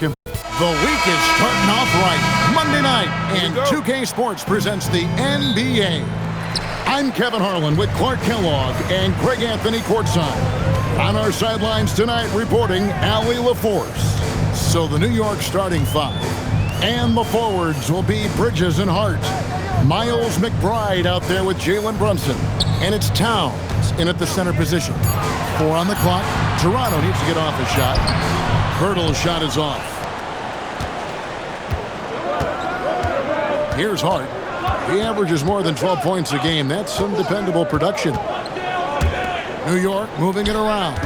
The week is starting off right. Monday night, and 2K Sports presents the NBA. I'm Kevin Harlan with Clark Kellogg and Greg Anthony courtside. On our sidelines tonight, reporting Allie LaForce. So the New York starting five. And the forwards will be Bridges and Hart. Miles McBride out there with Jalen Brunson. And it's Towns in at the center position. 4 on the clock. Toronto needs to get off a shot. Hurdle's shot is off. Here's Hart. He averages more than 12 points a game. That's some dependable production. New York moving it around.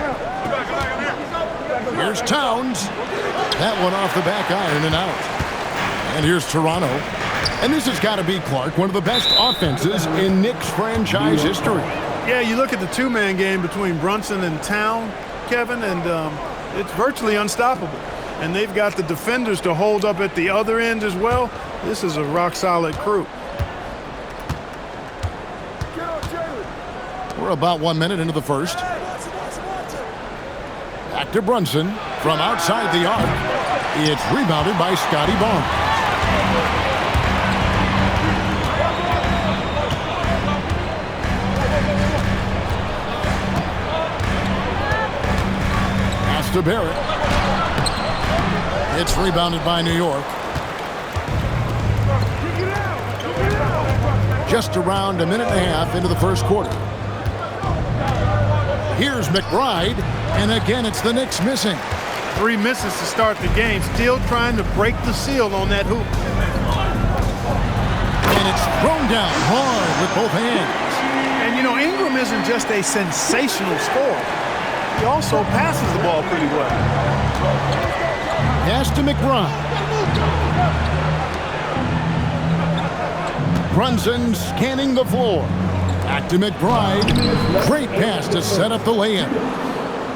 Here's Towns. That one off the back iron and out. And here's Toronto. And this has got to be, Clark, one of the best offenses in Knicks franchise history. Yeah, you look at the two-man game between Brunson and Town, Kevin, and it's virtually unstoppable. And they've got the defenders to hold up at the other end as well. This is a rock-solid crew. We're about 1 minute into the first. Back to Brunson from outside the arc. It's rebounded by Scotty Barnes. Pass to Barrett. It's rebounded by New York. Just around a minute and a half into the first quarter. Here's McBride, and again it's the Knicks missing. 3 misses to start the game, still trying to break the seal on that hoop. And it's thrown down hard with both hands. And you know, Ingram isn't just a sensational scorer. He also passes the ball pretty well. Pass to McBride. Brunson scanning the floor. Back to McBride. Great pass to set up the lay-in.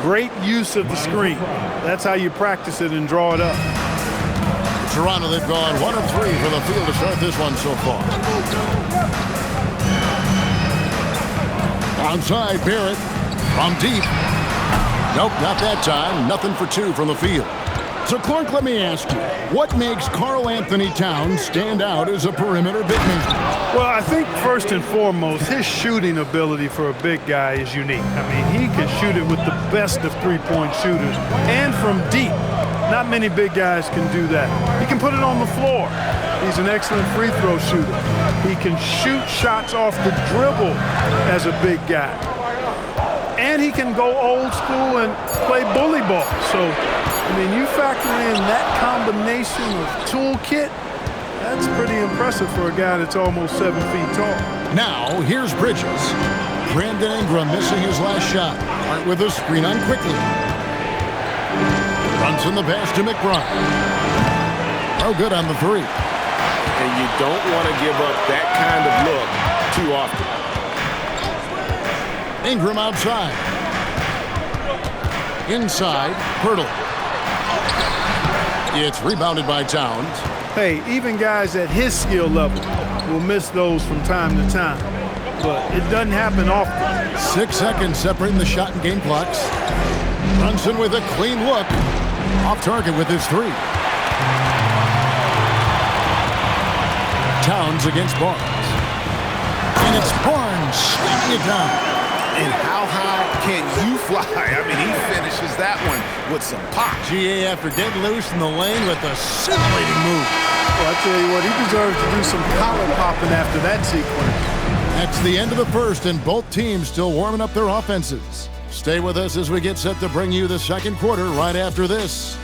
Great use of the screen. That's how you practice it and draw it up. Toronto, they've gone 1 of 3 from the field to start this one so far. Outside Barrett from deep. Nope, not that time. Nothing for 2 from the field. So, Clark, let me ask you, what makes Karl Anthony Towns stand out as a perimeter big man? Well, I think first and foremost, his shooting ability for a big guy is unique. I mean, he can shoot it with the best of three-point shooters and from deep. Not many big guys can do that. He can put it on the floor. He's an excellent free throw shooter. He can shoot shots off the dribble as a big guy. And he can go old school and play bully ball. So, I mean, you factor in that combination of toolkit, that's pretty impressive for a guy that's almost 7 feet tall. Now, here's Bridges. Brandon Ingram missing his last shot. Hart with a screen on quickly. Runs in the pass to McBride. Oh, good on the 3. And you don't want to give up that kind of look too often. Ingram outside. Inside, Hurdle. It's rebounded by Towns. Hey, even guys at his skill level will miss those from time to time. But it doesn't happen often. 6 seconds separating the shot and game clocks. Brunson with a clean look. Off target with his 3. Towns against Barnes. And it's Barnes slamming it down. And how high can you fly? I mean, he finishes that one with some pop. GA after getting loose in the lane with a scintillating move. Well, I tell you what, he deserves to do some collar popping after that sequence. That's the end of the first, and both teams still warming up their offenses. Stay with us as we get set to bring you the second quarter right after this.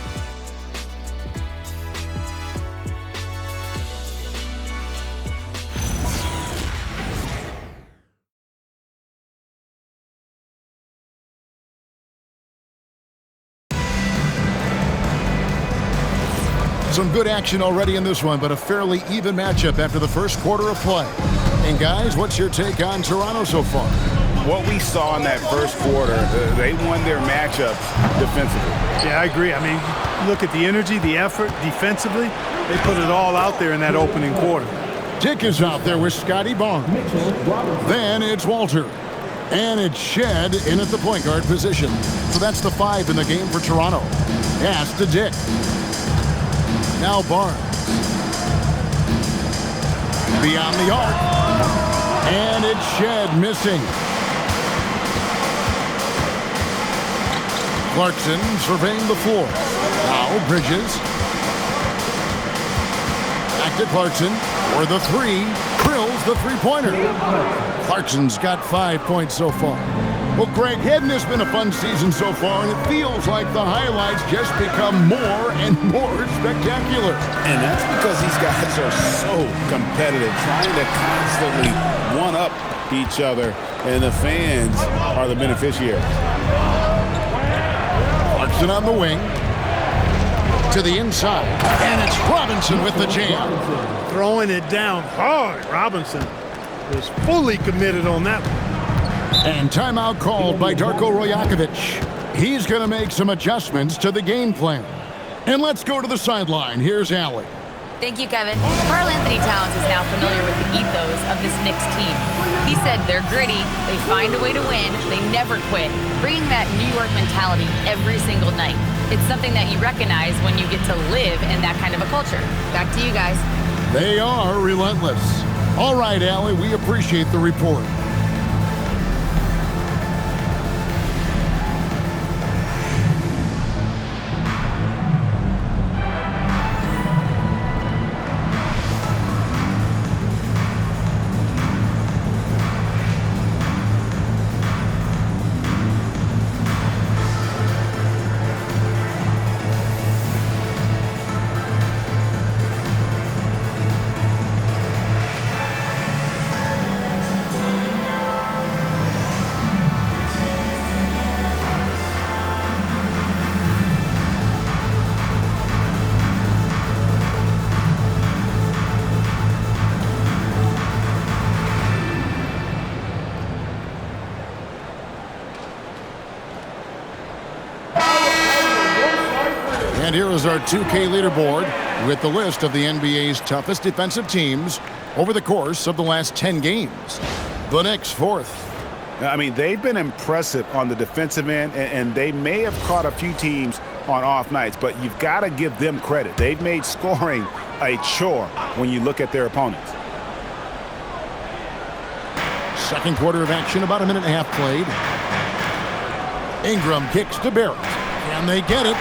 Some good action already in this one, but a fairly even matchup after the first quarter of play. And guys, what's your take on Toronto so far? What we saw in that first quarter, they won their matchups defensively. Yeah, I agree. I mean, look at the energy, the effort defensively. They put it all out there in that opening quarter. Dick is out there with Scotty Barnes. Then it's Walter. And it's Shed in at the point guard position. So that's the 5 in the game for Toronto. Pass to Dick. Now Barnes. Beyond the arc. And it's Shed missing. Clarkson surveying the floor. Now Bridges. Back to Clarkson for the three. Drills the three-pointer. Clarkson's got 5 points so far. Well, Greg, hadn't this been a fun season so far? And it feels like the highlights just become more and more spectacular. And that's because these guys are so competitive, trying to constantly one-up each other, and the fans are the beneficiaries. Clarkson on the wing. To the inside. And it's Robinson with the jam. Throwing it down hard. Robinson was fully committed on that one. And timeout called by Darko Rajakovic. He's going to make some adjustments to the game plan. And let's go to the sideline. Here's Allie. Thank you, Kevin. Karl Anthony Towns is now familiar with the ethos of this Knicks team. He said they're gritty, they find a way to win, they never quit, bringing that New York mentality every single night. It's something that you recognize when you get to live in that kind of a culture. Back to you guys. They are relentless. All right, Allie, we appreciate the report. And here is our 2K leaderboard with the list of the NBA's toughest defensive teams over the course of the last 10 games. The Knicks fourth. I mean, they've been impressive on the defensive end, and they may have caught a few teams on off nights, but you've got to give them credit. They've made scoring a chore when you look at their opponents. Second quarter of action, about a minute and a half played. Ingram kicks to Barrett. Can they get it?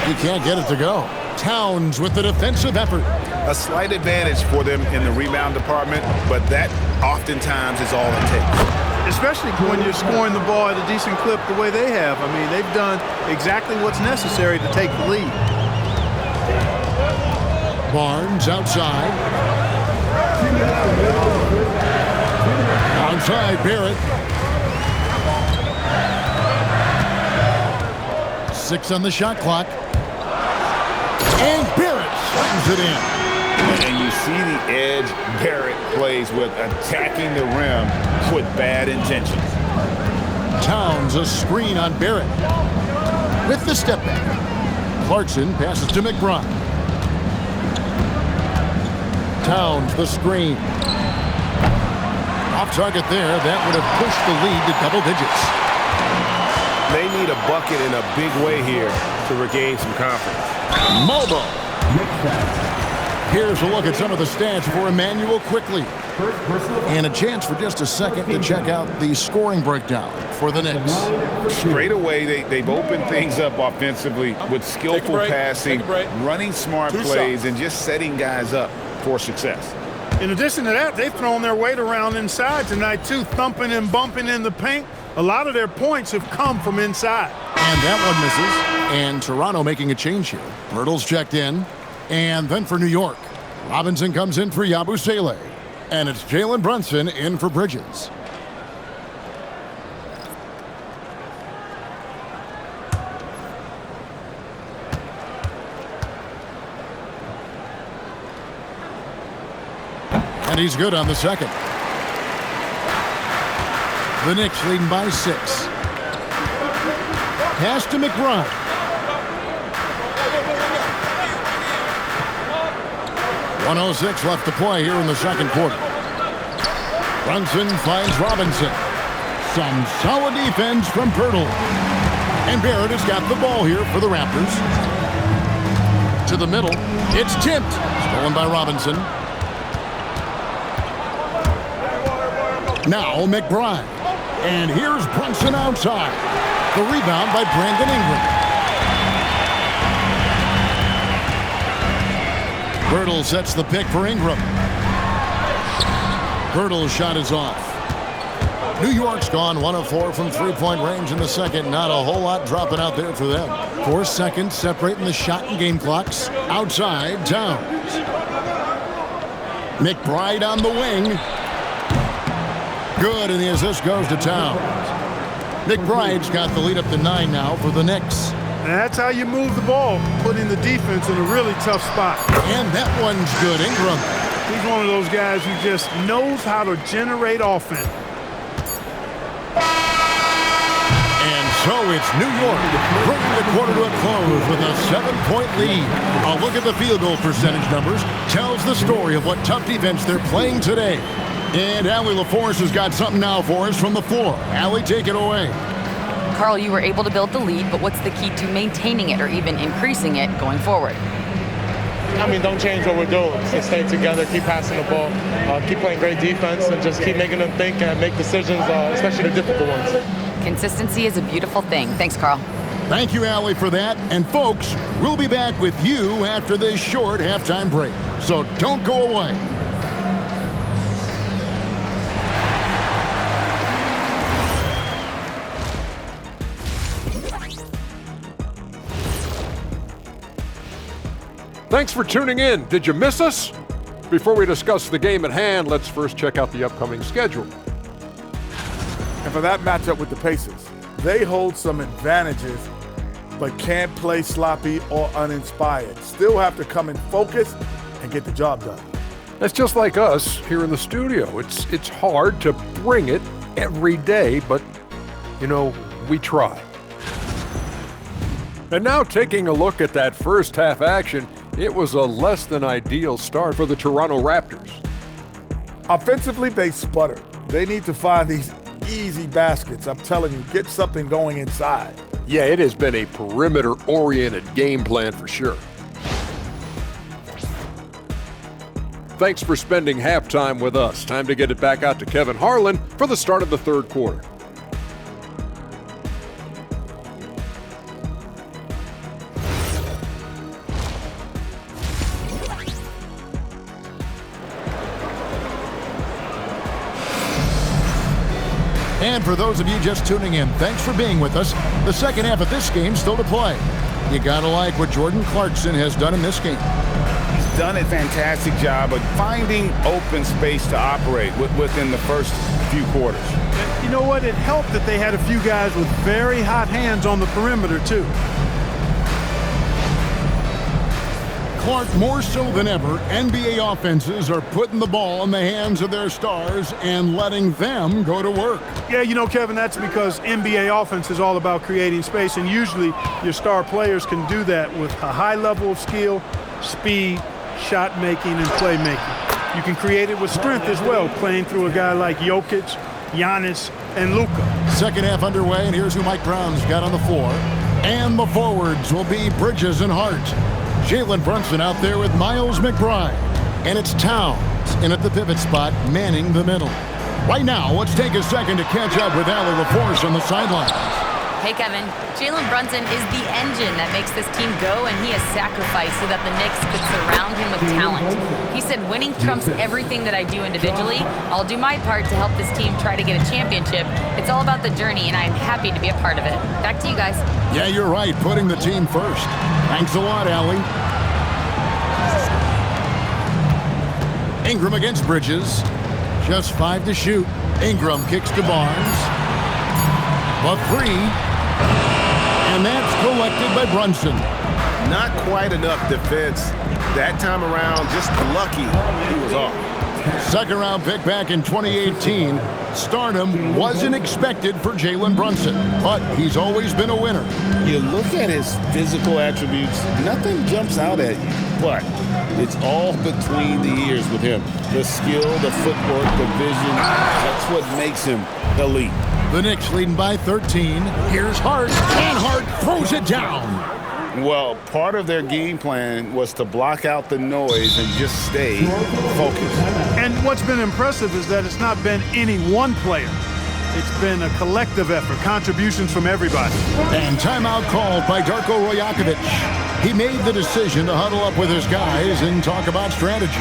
He can't get it to go. Towns with the defensive effort. A slight advantage for them in the rebound department, but that oftentimes is all it takes. Especially when you're scoring the ball at a decent clip the way they have. I mean, they've done exactly what's necessary to take the lead. Barnes outside. Outside Barrett. 6 on the shot clock. And Barrett slams it in. And you see the edge Barrett plays with, attacking the rim with bad intentions. Towns a screen on Barrett. With the step back. Clarkson passes to McBride. Towns the screen. Off target there. That would have pushed the lead to double digits. They need a bucket in a big way here to regain some confidence. Mobo. Here's a look at some of the stats for Emmanuel quickly. And a chance for just a second to check out the scoring breakdown for the Knicks. Straight away, they've opened things up offensively with skillful passing, running smart plays, and just setting guys up for success. In addition to that, they've thrown their weight around inside tonight, too, thumping and bumping in the paint. A lot of their points have come from inside. And that one misses. And Toronto making a change here. Pirtle's checked in. And then for New York, Robinson comes in for Yabusele. And it's Jalen Brunson in for Bridges. And he's good on the second. The Knicks leading by 6. Pass to McBride. .106 left to play here in the second quarter. Brunson finds Robinson. Some solid defense from Pirtle. And Barrett has got the ball here for the Raptors. to the middle. It's tipped. Stolen by Robinson. Now McBride. And here's Brunson outside. The rebound by Brandon Ingram. Birtle sets the pick for Ingram. Birtle's shot is off. New York's gone 1 of 4 from three-point range in the second. Not a whole lot dropping out there for them. 4 seconds separating the shot and game clocks. Outside, Towns. McBride on the wing. Good, and the assist goes to Towns. McBride's got the lead up to 9 now for the Knicks. And that's how you move the ball, putting the defense in a really tough spot. And that one's good. Ingram. He's one of those guys who just knows how to generate offense. And so it's New York bringing the quarter to a close with a 7-point lead. A look at the field goal percentage numbers tells the story of what tough defense they're playing today. And Allie LaForce has got something now for us from the floor. Allie, take it away. Carl, you were able to build the lead, but what's the key to maintaining it or even increasing it going forward? I mean, don't change what we're doing. Just stay together, keep passing the ball, keep playing great defense, and just keep making them think and make decisions, especially the difficult ones. Consistency is a beautiful thing. Thanks, Carl. Thank you, Allie, for that. And folks, we'll be back with you after this short halftime break. So don't go away. Thanks for tuning in. Did you miss us? Before we discuss the game at hand, let's first check out the upcoming schedule. And for that matchup with the Pacers, they hold some advantages, but can't play sloppy or uninspired. Still have to come in focused and get the job done. That's just like us here in the studio. It's hard to bring it every day, but, you know, we try. And now taking a look at that first half action, it was a less than ideal start for the Toronto Raptors. Offensively, they sputtered. They need to find these easy baskets. I'm telling you, get something going inside. Yeah, it has been a perimeter-oriented game plan for sure. Thanks for spending halftime with us. Time to get it back out to Kevin Harlan for the start of the third quarter. And for those of you just tuning in, thanks for being with us. The second half of this game still to play. You gotta like what Jordan Clarkson has done in this game. He's done a fantastic job of finding open space to operate within the first few quarters. You know what? It helped that they had a few guys with very hot hands on the perimeter, too. Clark, more so than ever, NBA offenses are putting the ball in the hands of their stars and letting them go to work. Yeah, you know, Kevin, that's because NBA offense is all about creating space, and usually your star players can do that with a high level of skill, speed, shot making, and playmaking. You can create it with strength as well, playing through a guy like Jokic, Giannis, and Luka. Second half underway, and here's who Mike Brown's got on the floor. And the forwards will be Bridges and Hart. Jalen Brunson out there with Miles McBride. And it's Towns in at the pivot spot, manning the middle. Right now, let's take a second to catch up with Allie LaForce on the sidelines. Hey, Kevin. Jalen Brunson is the engine that makes this team go, and he has sacrificed so that the Knicks could surround him with talent. He said, winning trumps everything that I do individually. I'll do my part to help this team try to get a championship. It's all about the journey, and I'm happy to be a part of it. Back to you guys. Yeah, you're right, putting the team first. Thanks a lot, Allie. Ingram against Bridges. Just 5 to shoot. Ingram kicks to Barnes. A 3. And that's collected by Brunson. Not quite enough defense that time around. Just lucky he was off. Second round pick back in 2018. Stardom wasn't expected for Jalen Brunson, but he's always been a winner. You look at his physical attributes, nothing jumps out at you, but it's all between the ears with him. The skill, the footwork, the vision, that's what makes him elite. The Knicks leading by 13. Here's Hart, and Hart throws it down. Well, part of their game plan was to block out the noise and just stay focused. And what's been impressive is that it's not been any one player. It's been a collective effort, contributions from everybody. And timeout called by Darko Rojakovic. He made the decision to huddle up with his guys and talk about strategy.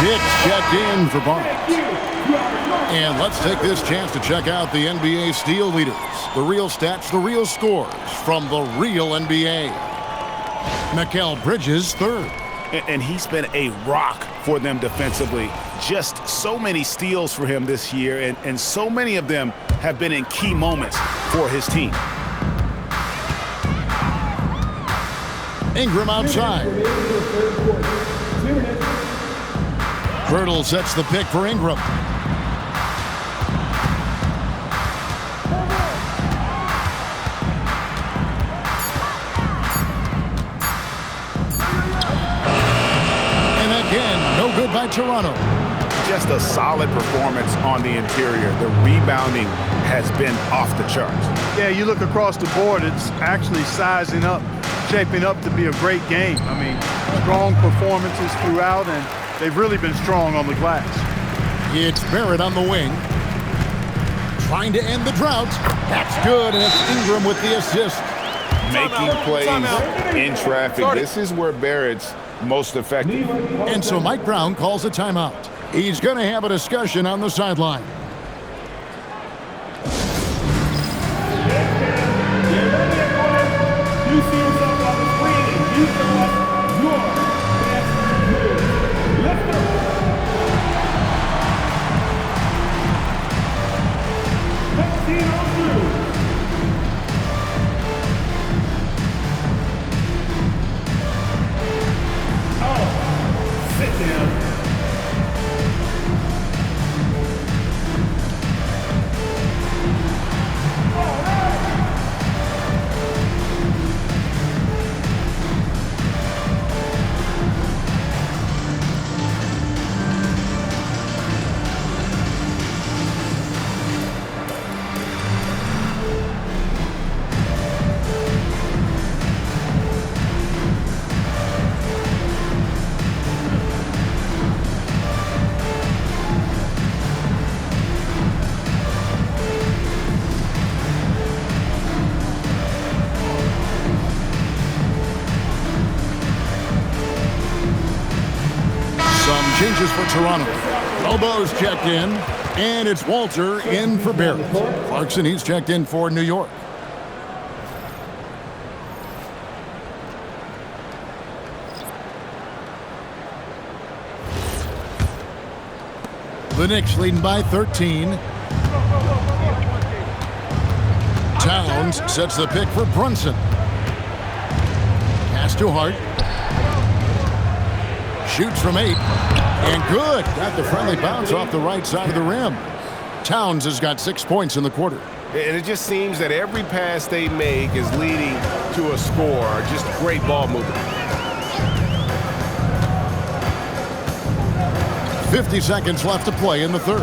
Knicks checked in for Barnes. And let's take this chance to check out the NBA steal leaders. The real stats, the real scores from the real NBA. Mikal Bridges, third. And he's been a rock for them defensively. Just so many steals for him this year, and so many of them have been in key moments for his team. Ingram outside. Birtle sets the pick for Ingram. And again, no good by Toronto. Just a solid performance on the interior. The rebounding has been off the charts. Yeah, you look across the board, it's actually sizing up, shaping up to be a great game. I mean, strong performances throughout, and they've really been strong on the glass. It's Barrett on the wing. Trying to end the drought. That's good, and it's Ingram with the assist. Making plays in traffic. This is where Barrett's most effective. And so Mike Brown calls a timeout. He's going to have a discussion on the sideline. You see yourself on the screen and you show us your best move. Let's go. Oh, sit down. Changes for Toronto. Lobo's checked in, and it's Walter in for Barrett. Clarkson, he's checked in for New York. The Knicks leading by 13. Towns sets the pick for Brunson. Pass to Hart. Shoots from 8. And good. Got the friendly bounce off the right side of the rim. Towns has got 6 points in the quarter. And it just seems that every pass they make is leading to a score. Just great ball movement. 50 seconds left to play in the third.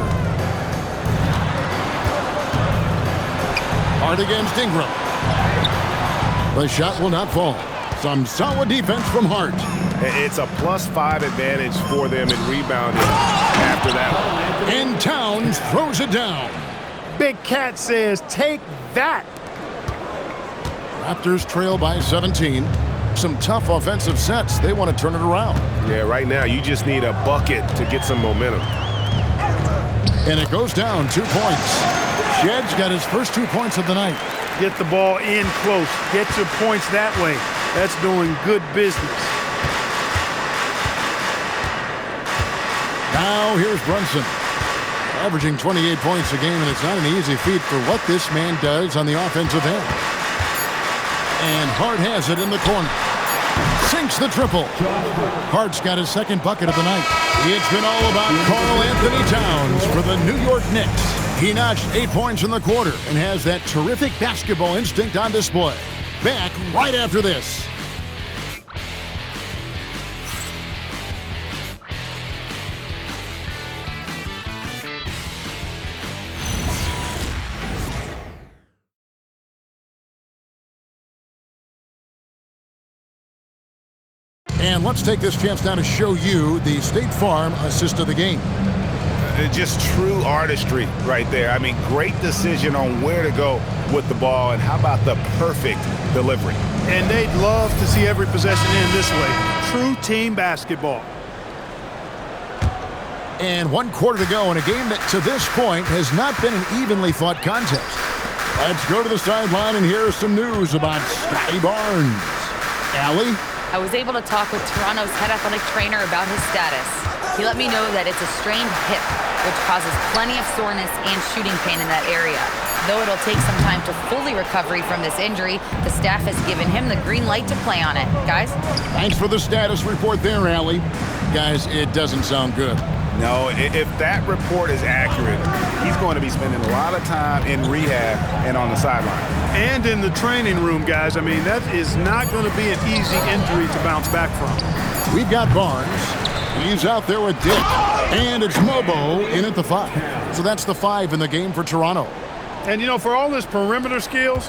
Hart against Ingram. The shot will not fall. Some solid defense from Hart. It's a +5 advantage for them in rebounding after that one. And Towns throws it down. Big Cat says, take that. Raptors trail by 17. Some tough offensive sets. They want to turn it around. Yeah, right now you just need a bucket to get some momentum. And it goes down 2 points. Shedd's got his first 2 points of the night. Get the ball in close. Get your points that way. That's doing good business. Now here's Brunson. Averaging 28 points a game, and it's not an easy feat for what this man does on the offensive end. And Hart has it in the corner. Sinks the triple. Hart's got his second bucket of the night. It's been all about Karl Anthony Towns for the New York Knicks. He notched 8 points in the quarter and has that terrific basketball instinct on display. Back right after this. And let's take this chance now to show you the State Farm assist of the game. Just true artistry right there. I mean, great decision on where to go with the ball, and how about the perfect delivery? And they'd love to see every possession end this way. True team basketball. And 1 quarter to go in a game that to this point has not been an evenly fought contest. Let's go to the sideline and hear some news about Scotty Barnes. Allie? I was able to talk with Toronto's head athletic trainer about his status. He let me know that it's a strained hip, which causes plenty of soreness and shooting pain in that area. Though it'll take some time to fully recovery from this injury, the staff has given him the green light to play on it. Guys? Thanks for the status report there, Allie. Guys, it doesn't sound good. No, if that report is accurate, he's going to be spending a lot of time in rehab and on the sideline. And in the training room, guys. I mean, that is not going to be an easy injury to bounce back from. We've got Barnes. He's out there with Dick. And it's Mobo in at the 5. So that's the 5 in the game for Toronto. And, you know, for all his perimeter skills,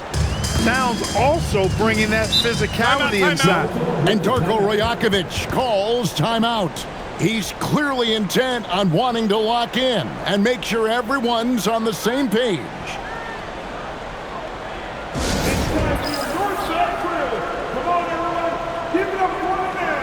Towns also bringing that physicality inside. And Darko Rajakovic calls timeout. He's clearly intent on wanting to lock in and make sure everyone's on the same page. Come on, everyone. Give it up for the man.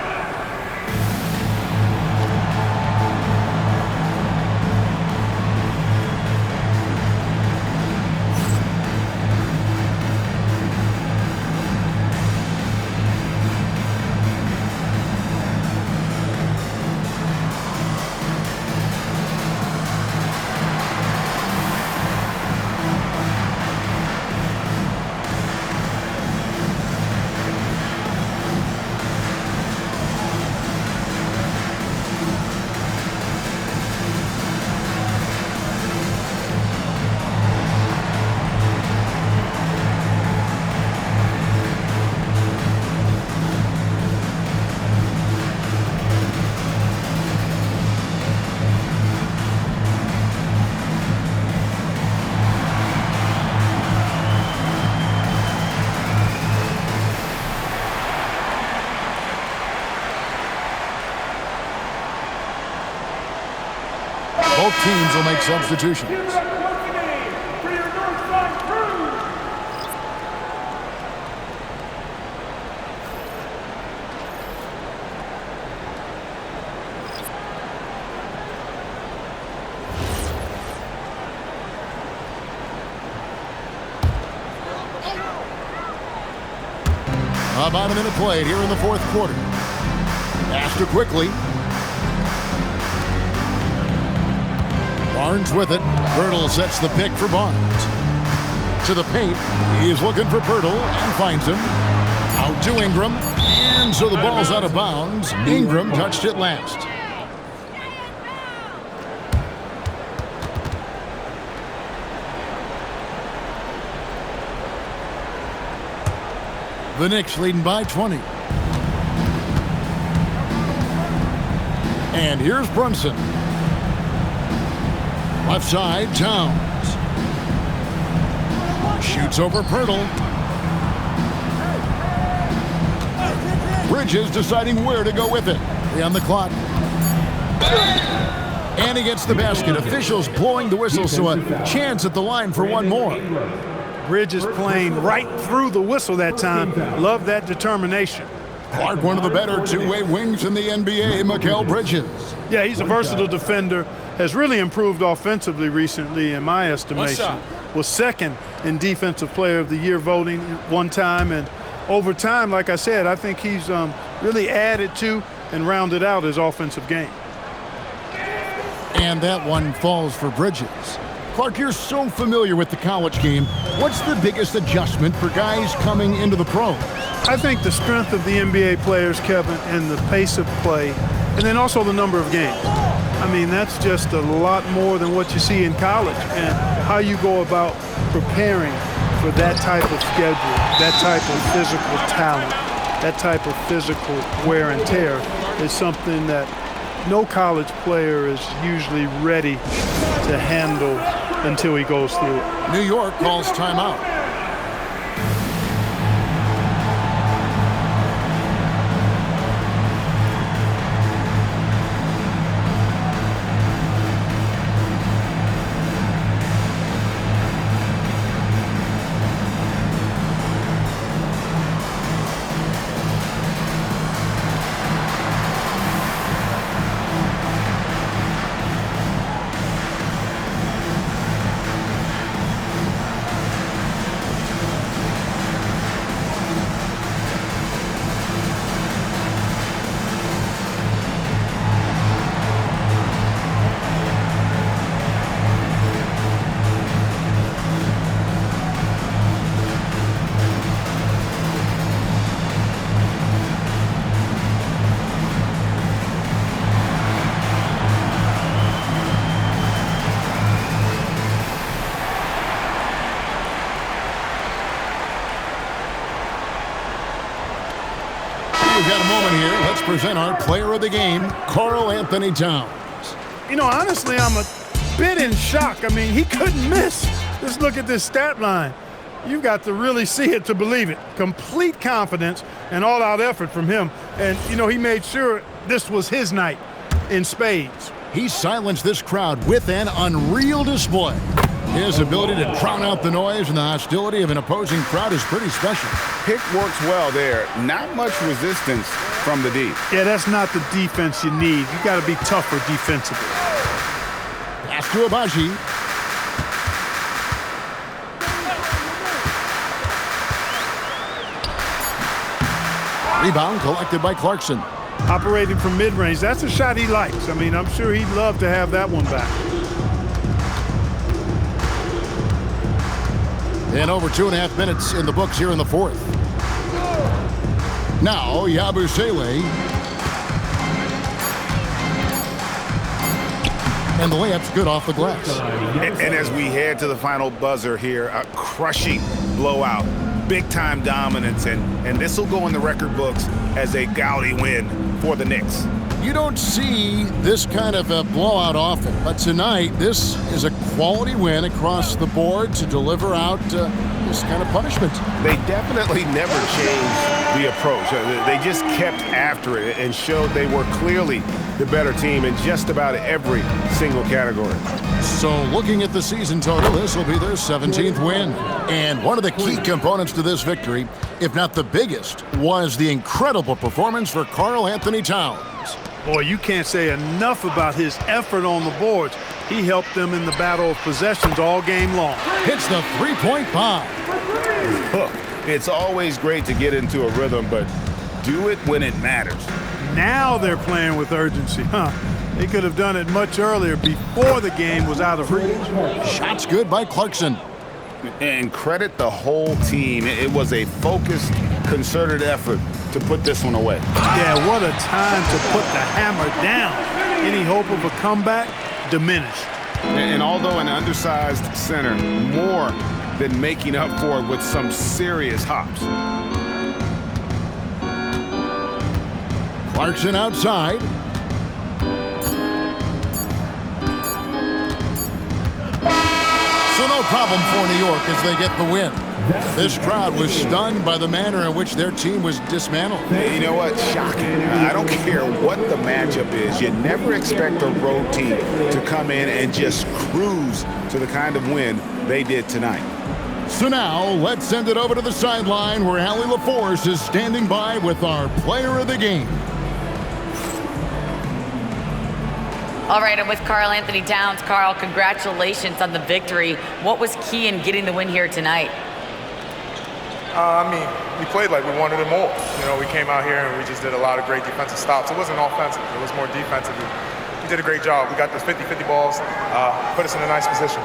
Both teams will make substitutions. Give it up once again for your Northside crew. About a minute played here in the 4th quarter. After quickly. Barnes with it. Pirtle sets the pick for Barnes. To the paint. He is looking for Pirtle and finds him. Out to Ingram. And so the ball's out of bounds. Ingram touched it last. The Knicks leading by 20. And here's Brunson. Left side, Towns. Shoots over Pirtle. Bridges deciding where to go with it. 3 on the clock. And he gets the basket. Officials blowing the whistle, so a chance at the line for one more. Bridges playing right through the whistle that time. Love that determination. Clark, one of the better two-way wings in the NBA, Mikal Bridges. Yeah, he's a versatile defender. Has really improved offensively recently, in my estimation. Was second in Defensive Player of the Year voting one time. And over time, like I said, I think he's really added to and rounded out his offensive game. And that one falls for Bridges. Clark, you're so familiar with the college game. What's the biggest adjustment for guys coming into the pros? I think the strength of the NBA players, Kevin, and the pace of play, and then also the number of games. I mean, that's just a lot more than what you see in college, and how you go about preparing for that type of schedule, that type of physical talent, that type of physical wear and tear is something that no college player is usually ready to handle until he goes through it. New York calls timeout. We've got a moment here. Let's present our player of the game, Karl Anthony Towns. You know, honestly, I'm a bit in shock. I mean, he couldn't miss. Just look at this stat line. You've got to really see it to believe it. Complete confidence and all-out effort from him. And, you know, he made sure this was his night in spades. He silenced this crowd with an unreal display. His ability to drown out the noise and the hostility of an opposing crowd is pretty special. Pick works well there. Not much resistance from the D. Yeah, that's not the defense you need. You got to be tougher defensively. Pass to Abaji. Rebound collected by Clarkson. Operating from mid-range, that's a shot he likes. I mean, I'm sure he'd love to have that one back. And over 2.5 minutes in the books here in the fourth. Now, Yabusele. And the layup's good off the glass. And as we head to the final buzzer here, a crushing blowout. Big-time dominance, and this will go in the record books as a gaudy win for the Knicks. You don't see this kind of a blowout often, but tonight this is a quality win across the board to deliver out this kind of punishment. They definitely never changed the approach. They just kept after it and showed they were clearly the better team in just about every single category. So looking at the season total, this will be their 17th win. And one of the key components to this victory, if not the biggest, was the incredible performance for Karl Anthony Towns. Boy, you can't say enough about his effort on the boards. He helped them in the battle of possessions all game long. Hits the three-point bomb. Look, it's always great to get into a rhythm, but do it when it matters. Now they're playing with urgency, huh? They could have done it much earlier before the game was out of reach. Shots good by Clarkson. And credit the whole team. It was a focused, concerted effort to put this one away. Yeah, what a time to put the hammer down. Any hope of a comeback diminished. And although an undersized center, more than making up for it with some serious hops. Clarkson outside. So no problem for New York as they get the win. This crowd was stunned by the manner in which their team was dismantled. Hey, you know what? Shocking. I don't care what the matchup is. You never expect a road team to come in and just cruise to the kind of win they did tonight. So now, let's send it over to the sideline where Allie LaForce is standing by with our player of the game. All right, I'm with Karl Anthony Towns. Karl, congratulations on the victory. What was key in getting the win here tonight? We played like we wanted it more. We came out here and we just did a lot of great defensive stops. It wasn't offensive. It was more defensive. We did a great job. We got those 50-50 balls, put us in a nice position.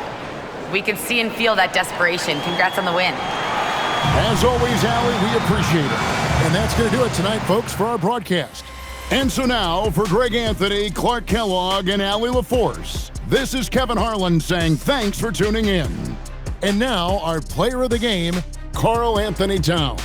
We can see and feel that desperation. Congrats on the win. As always, Allie, we appreciate it. And that's going to do it tonight, folks, for our broadcast. And so now, for Greg Anthony, Clark Kellogg, and Allie LaForce, this is Kevin Harlan saying thanks for tuning in. And now, our player of the game, Karl Anthony Towns.